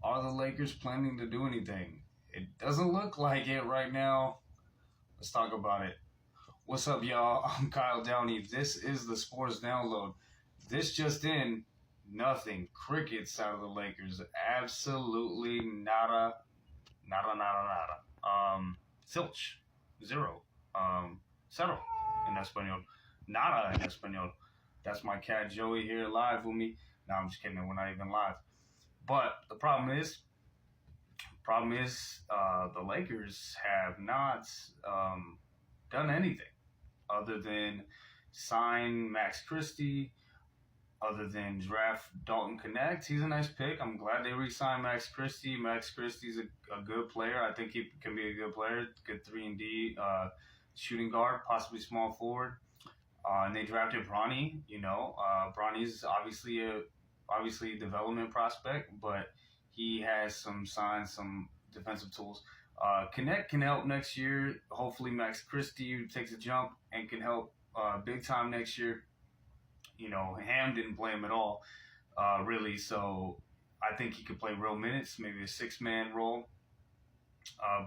Are the Lakers planning to do anything? It doesn't look like it right now. Let's talk about it. What's up, y'all? I'm Kyle Downey. This is the Sports Download. This just in, nothing. Crickets out of the Lakers. Absolutely nada, nada. Zilch. Zero. Cero in Espanol. Nada in Espanol. That's my cat Joey here live with me. No, I'm just kidding. We're not even live. But the problem is, the Lakers have not done anything other than sign Max Christie, other than draft Dalton Connect. He's a nice pick. I'm glad they re-signed Max Christie. Max Christie's a good player. I think he can be a good player, good 3-and-D shooting guard, possibly small forward. And they drafted Bronny. Bronny's obviously a development prospect, but he has some signs, some defensive tools. Connect can help next year. Hopefully, Max Christie takes a jump and can help big time next year. Ham didn't play him at all, really. So I think he could play real minutes, maybe a 6-man role.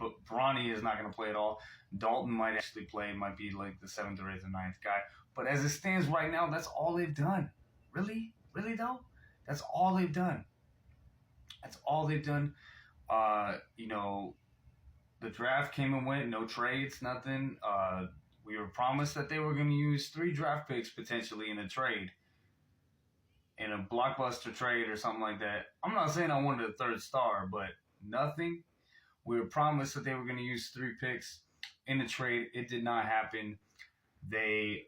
But Bronny is not going to play at all. Dalton might actually play, might be like the 7th or 8th or 9th guy. But as it stands right now, that's all they've done. Really? Really, though? That's all they've done. That's all they've done. The draft came and went, no trades, nothing. We were promised that they were going to use 3 draft picks potentially in a trade, in a blockbuster trade or something like that. I'm not saying I wanted a 3rd star, but nothing. We were promised that they were going to use 3 picks in the trade. It did not happen. They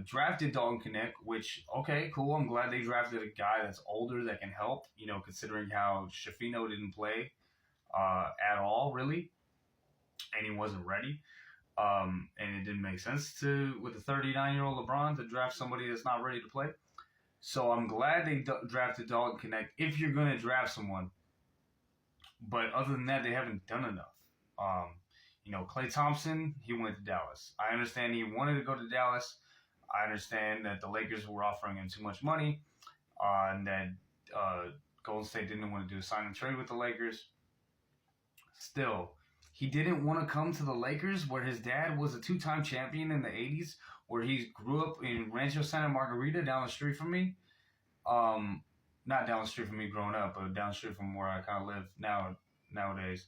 drafted Dalton Connect, which, okay, cool. I'm glad they drafted a guy that's older that can help, considering how Shafino didn't play at all, really, and he wasn't ready. And it didn't make sense with a 39-year-old LeBron to draft somebody that's not ready to play. So I'm glad they drafted Dalton Connect if you're going to draft someone. But other than that, they haven't done enough. Klay Thompson, he went to Dallas. I understand he wanted to go to Dallas. I understand that the Lakers were offering him too much money, and that Golden State didn't want to do a sign and trade with the Lakers. Still, he didn't want to come to the Lakers, where his dad was a 2-time champion in the 80s, where he grew up in Rancho Santa Margarita down the street from me. Not down the street from me growing up, but down the street from where I kind of live nowadays.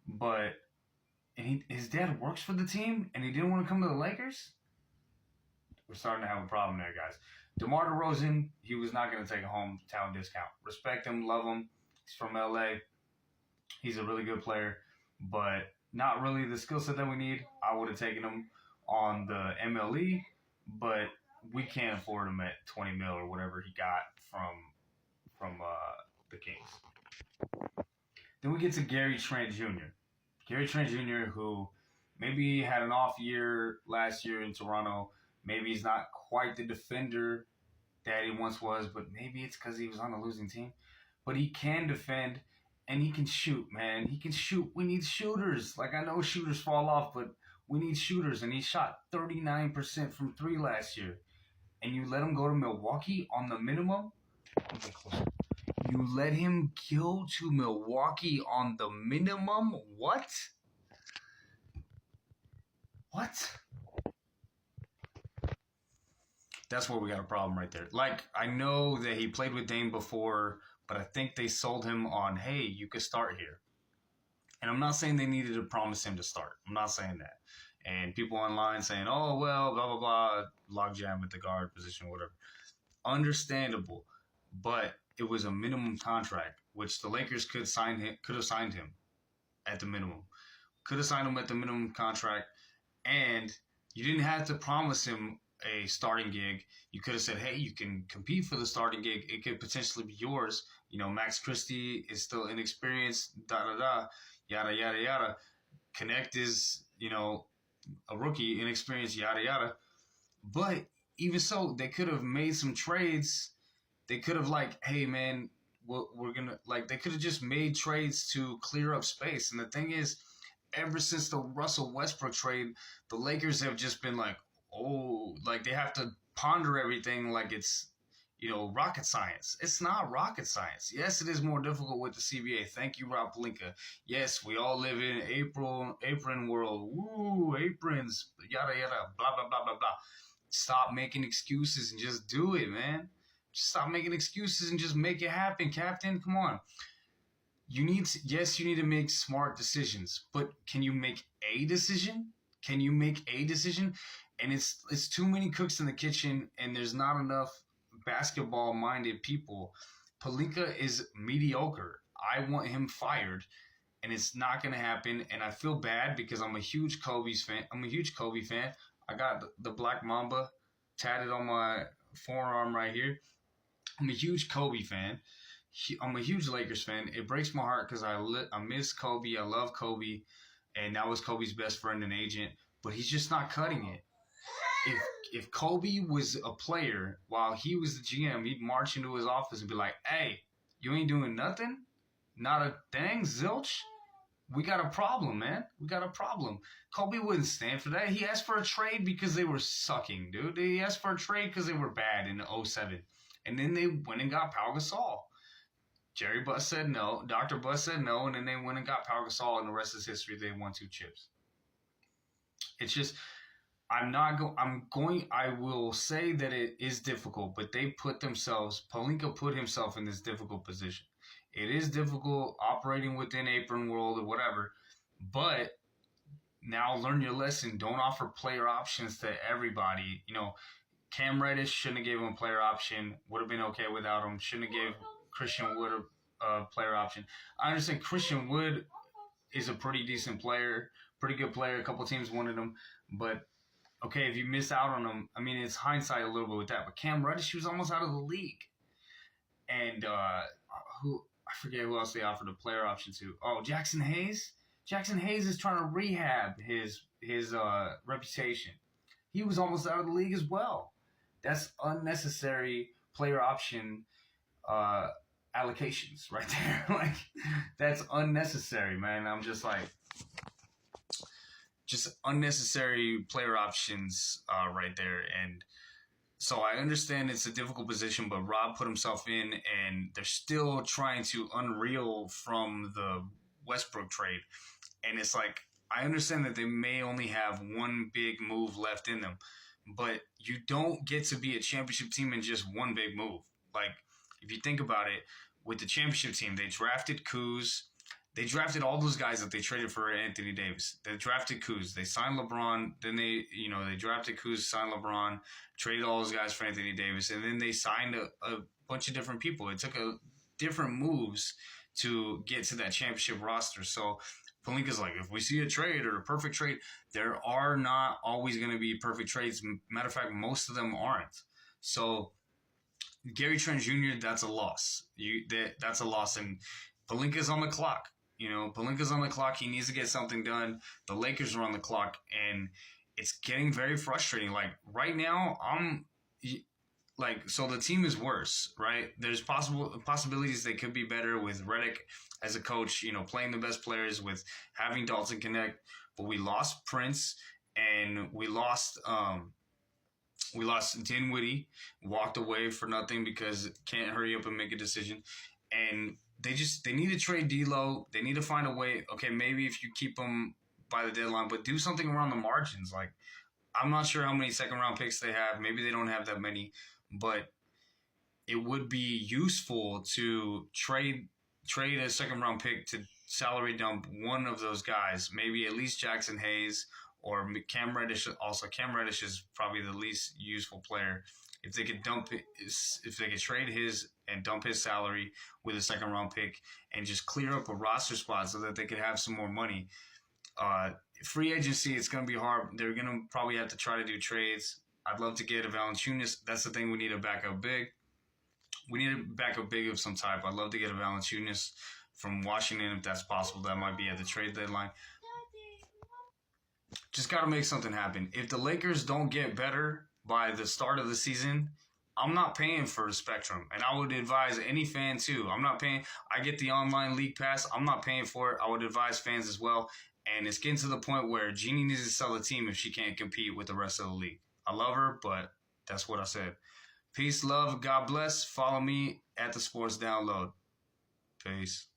But his dad works for the team, and he didn't want to come to the Lakers? We're starting to have a problem there, guys. DeMar DeRozan, he was not going to take a hometown discount. Respect him, love him. He's from L.A. He's a really good player, but not really the skill set that we need. I would have taken him on the MLE, but we can't afford him at $20 million or whatever he got from the Kings. Then we get to Gary Trent Jr. Gary Trent Jr., who maybe had an off year last year in Toronto. Maybe he's not quite the defender that he once was, but maybe it's because he was on a losing team. But he can defend, and he can shoot, man. He can shoot. We need shooters. Like, I know shooters fall off, but we need shooters. And he shot 39% from 3 last year. And you let him go to Milwaukee on the minimum? You let him go to Milwaukee on the minimum? What? That's where we got a problem right there. Like, I know that he played with Dame before, but I think they sold him on, hey, you could start here. And I'm not saying they needed to promise him to start. I'm not saying that. And people online saying, oh, well, blah, blah, blah, logjam at the guard position, whatever. Understandable. But it was a minimum contract, which the Lakers could have signed him at the minimum. Could have signed him at the minimum contract, and you didn't have to promise him a starting gig. You could have said, hey, you can compete for the starting gig. It could potentially be yours. Max Christie is still inexperienced, yada, yada, yada. Connect is, a rookie, inexperienced, yada, yada. But even so, they could have made some trades. They could have hey, man, we're going to, they could have just made trades to clear up space. And the thing is, ever since the Russell Westbrook trade, the Lakers have just been they have to ponder everything like it's, rocket science. It's not rocket science. Yes, it is more difficult with the CBA. Thank you, Rob Pelinka. Yes, we all live in apron world. Woo, aprons, yada, yada, blah, blah, blah, blah, blah. Stop making excuses and just do it, man. Just stop making excuses and just make it happen, Captain. Come on. You need to make smart decisions, but can you make a decision? Can you make a decision? And it's too many cooks in the kitchen, and there's not enough basketball-minded people. Pelinka is mediocre. I want him fired, and it's not going to happen. And I feel bad because I'm a huge Kobe fan. I got the Black Mamba tatted on my forearm right here. I'm a huge Kobe fan. I'm a huge Lakers fan. It breaks my heart because I miss Kobe. I love Kobe, and that was Kobe's best friend and agent. But he's just not cutting it. If Kobe was a player while he was the GM, he'd march into his office and be like, "Hey, you ain't doing nothing? Not a thing, zilch? We got a problem, man. We got a problem." Kobe wouldn't stand for that. He asked for a trade because they were sucking, dude. He asked for a trade because they were bad in 2007. And then they went and got Pau Gasol. Jerry Buss said no. Dr. Buss said no. And then they went and got Pau Gasol, and the rest is history. They won 2 chips. It's just... I will say that it is difficult, but Pelinka put himself in this difficult position. It is difficult operating within apron world or whatever, but now learn your lesson. Don't offer player options to everybody. Cam Reddish shouldn't have gave him a player option. Would have been okay without him. Shouldn't have gave Christian Wood a player option. I understand Christian Wood is a pretty decent player, pretty good player. A couple teams wanted him, but okay, if you miss out on him, I mean, it's hindsight a little bit with that. But Cam Reddish, he was almost out of the league. And I forget who else they offered a player option to. Oh, Jackson Hayes? Jackson Hayes is trying to rehab his reputation. He was almost out of the league as well. That's unnecessary player option allocations right there. Like, that's unnecessary, man. I'm just like... just unnecessary player options right there. And so I understand it's a difficult position, but Rob put himself in, and they're still trying to unreel from the Westbrook trade. And it's like, I understand that they may only have one big move left in them, but you don't get to be a championship team in just one big move. Like, if you think about it, with the championship team, they drafted Kuz. They drafted all those guys that they traded for Anthony Davis. They drafted Kuz. They signed LeBron. Then they drafted Kuz, signed LeBron, traded all those guys for Anthony Davis. And then they signed a bunch of different people. It took different moves to get to that championship roster. So Pelinka's like, if we see a trade or a perfect trade, there are not always going to be perfect trades. Matter of fact, most of them aren't. So Gary Trent Jr., that's a loss. That's a loss. And Pelinka's on the clock. Pelinka's on the clock. He needs to get something done. The Lakers are on the clock, and it's getting very frustrating. Like, right now, so the team is worse, right? There's possibilities they could be better with Redick as a coach, playing the best players, with having Dalton connect. But we lost Prince, and we lost Dinwiddie, walked away for nothing because can't hurry up and make a decision. And they need to trade D'Lo. They need to find a way. Okay, maybe if you keep them by the deadline, but do something around the margins. Like, I'm not sure how many second-round picks they have. Maybe they don't have that many, but it would be useful to trade a second-round pick to salary dump one of those guys, maybe at least Jackson Hayes or Cam Reddish. Also, Cam Reddish is probably the least useful player. If they could trade his and dump his salary with a second round pick and just clear up a roster spot so that they could have some more money. Free agency, it's going to be hard. They're going to probably have to try to do trades. I'd love to get a Valanciunas. That's the thing. We need a backup big. We need a backup big of some type. I'd love to get a Valanciunas from Washington if that's possible. That might be at the trade deadline. Just got to make something happen. If the Lakers don't get better by the start of the season, I'm not paying for Spectrum. And I would advise any fan too. I'm not paying. I get the online league pass. I'm not paying for it. I would advise fans as well. And it's getting to the point where Jeannie needs to sell the team if she can't compete with the rest of the league. I love her, but that's what I said. Peace, love, God bless. Follow me at the Sports Download. Peace.